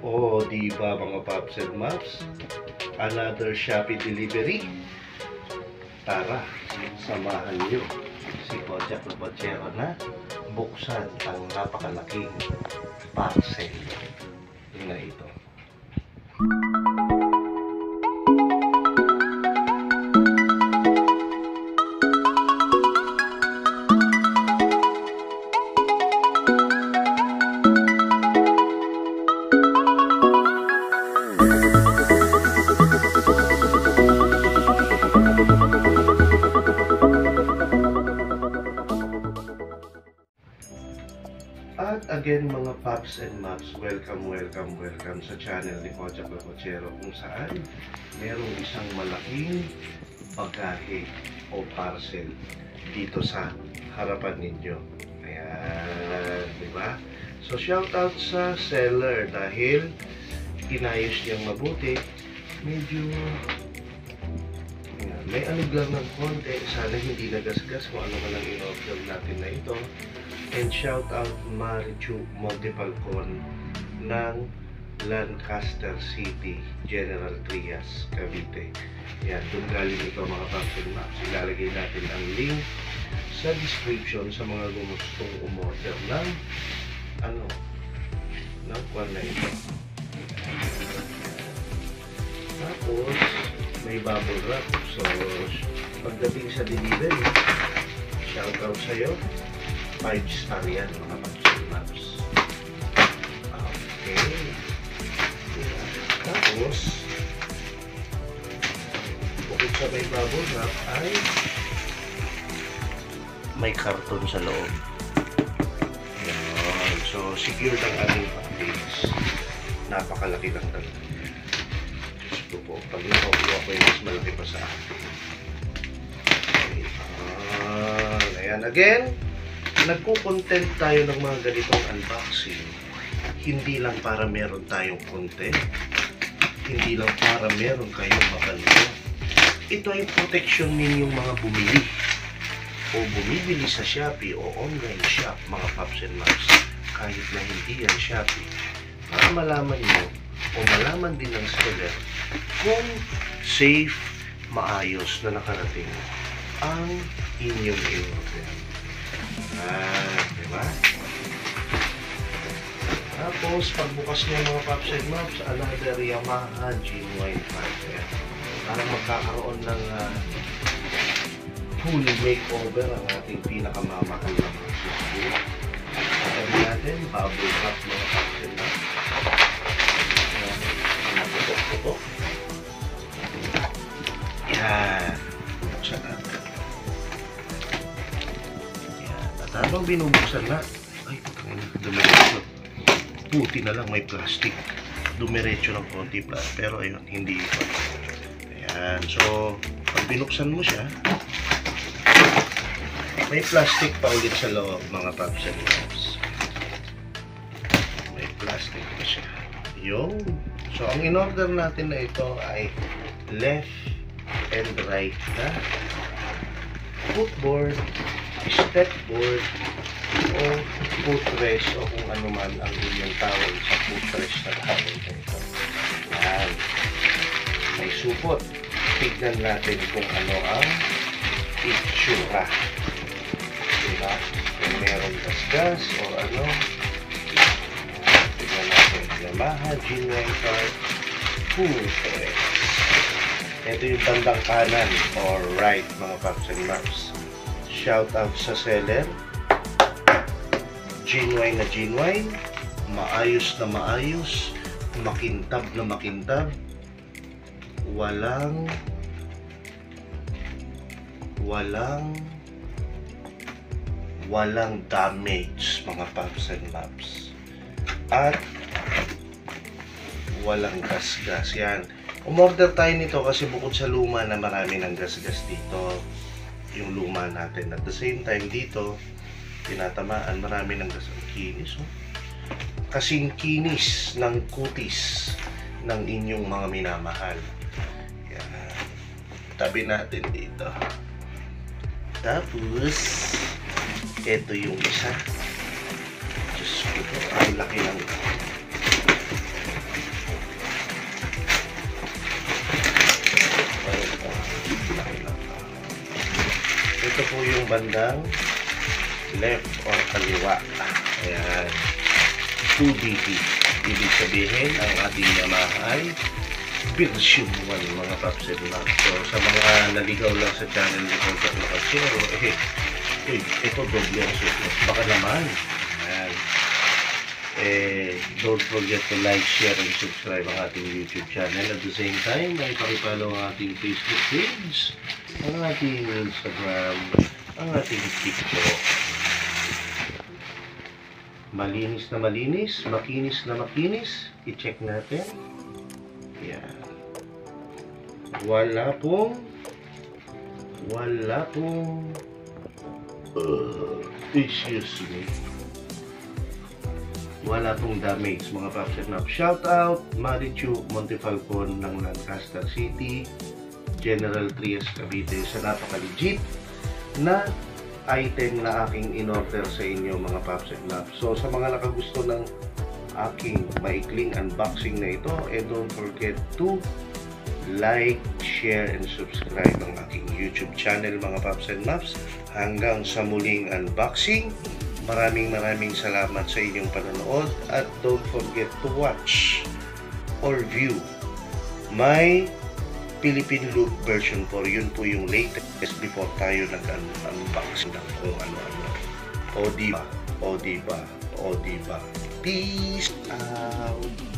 O, di ba mga Paps and Maps? Another Shopee delivery. Tara, samahan niyo si Kojak Lobachero na buksan ang napakalaking parcel na ito. At again mga Paps and Maps, welcome sa channel ni Kojak Lobachero, kung saan merong isang malaking bagahe o parcel dito sa harapan ninyo. Ayan, di ba? So shout out sa seller dahil inayos niyang mabuti. Medyo may anog lang ng konti, sana hindi nagasgas kung ano man ang in-order natin na ito. And shout out Marichu Multipalcon ng Lancaster City, General Trias, Cavite. Yan, doon galing ito mga Paps and Maps. Ilalagay natin ang link sa description sa mga gustong umorder ng kwan na ito. Tapos may bubble wrap. So pagdating sa delivery, shout out sa'yo. 5-star yan mga Paps and Maps. Okay. Tapos bukod sa may bubble wrap ay may karton sa loob. Yan. So secure ang ating package. Napakalaki lang talaga. Gusto po, pag nakuha ko yung mas malaki pa sa akin. Okay. Ayan, again, nagko-content tayo ng mga ganitong unboxing. Hindi lang para meron tayong content, hindi lang para meron kayong mapansin. Ito ay protection ninyong mga bumili o bumibili sa Shopee o online shop mga Paps and Maps, kahit na hindi yan Shopee, para malaman nyo o malaman din ng seller kung safe, maayos na nakarating ang inyong in-order. Diba? Tapos, pagbukas niya mga Paps and Maps, another Yamaha genuine part. Parang magkakaroon ng full makeover ang ating pinakamamahal na mga susunod. Sabi natin, bubble wrap mga Paps and Maps. Putok-putok. Yan. Buksan natin. Habang binubuksan na, ay, dumiretso. Puti na lang, may plastic. Dumiretso ng konti plastic. Pero ayun, hindi ito. Ayan, so, pag binuksan mo siya, may plastic pa ulit sa loob, mga Paps and Maps. May plastic pa siya. Yung, so, ang in-order natin na ito ay left and right na footboard, step board o footrest o kung ano man ang inyong tawag sa footrest na tawag ito. Yan. May supot. Tignan natin kung ano ang itsura. Diba? Kung meron gasgas o ano. Tignan natin. Yamaha genuine part footrest. Ito yung bandang kanan or right mga Paps and Maps. Shout out sa seller. Genuine na genuine, maayos na maayos, makintab na makintab, walang damage mga Paps and Maps, at walang gasgas. Yan, umorder tayo nito kasi bukod sa luma na marami ng gasgas dito, yung luma natin, at the same time dito tinatamaan marami ng gasgas. Kinis, oh. Kasing kinis ng kutis ng inyong mga minamahal. Yan. Tabi natin dito. Tapos ito yung isa. Diyos ko po, ang laki ng yung bandang left or kaliwa. Ayan. 2DT. Ibig sabihin, ang ating Yamaha ay version 1 mga Paps and Maps. So, sa mga naligaw lang sa channel ni Contact Nakachero, ito doble ang susunod. Baka naman. Ayan. Don't forget to like, share, and subscribe ang ating YouTube channel. At the same time, may pakipollow ang ating Facebook page, ang ating Instagram, ang ating TikTok. Malinis na malinis, makinis na makinis. I-check natin. Yan. Wala pong excuse me. Wala pong damage mga Paps and Maps. Shout out Marichu Montefalcon ng Lancaster City, General Trias Cavite sa napaka-legit na item na aking in-order sa inyo mga Paps and Maps. So sa mga nakagusto ng aking maikling unboxing na ito, don't forget to like, share, and subscribe ang aking YouTube channel mga Paps and Maps. Hanggang sa muling unboxing, maraming salamat sa inyong panonood at don't forget to watch or view my Philippine Loop version 4. Yun po yung latest before tayo nag-unboxing ng kung ano-ano. O diba? Peace out!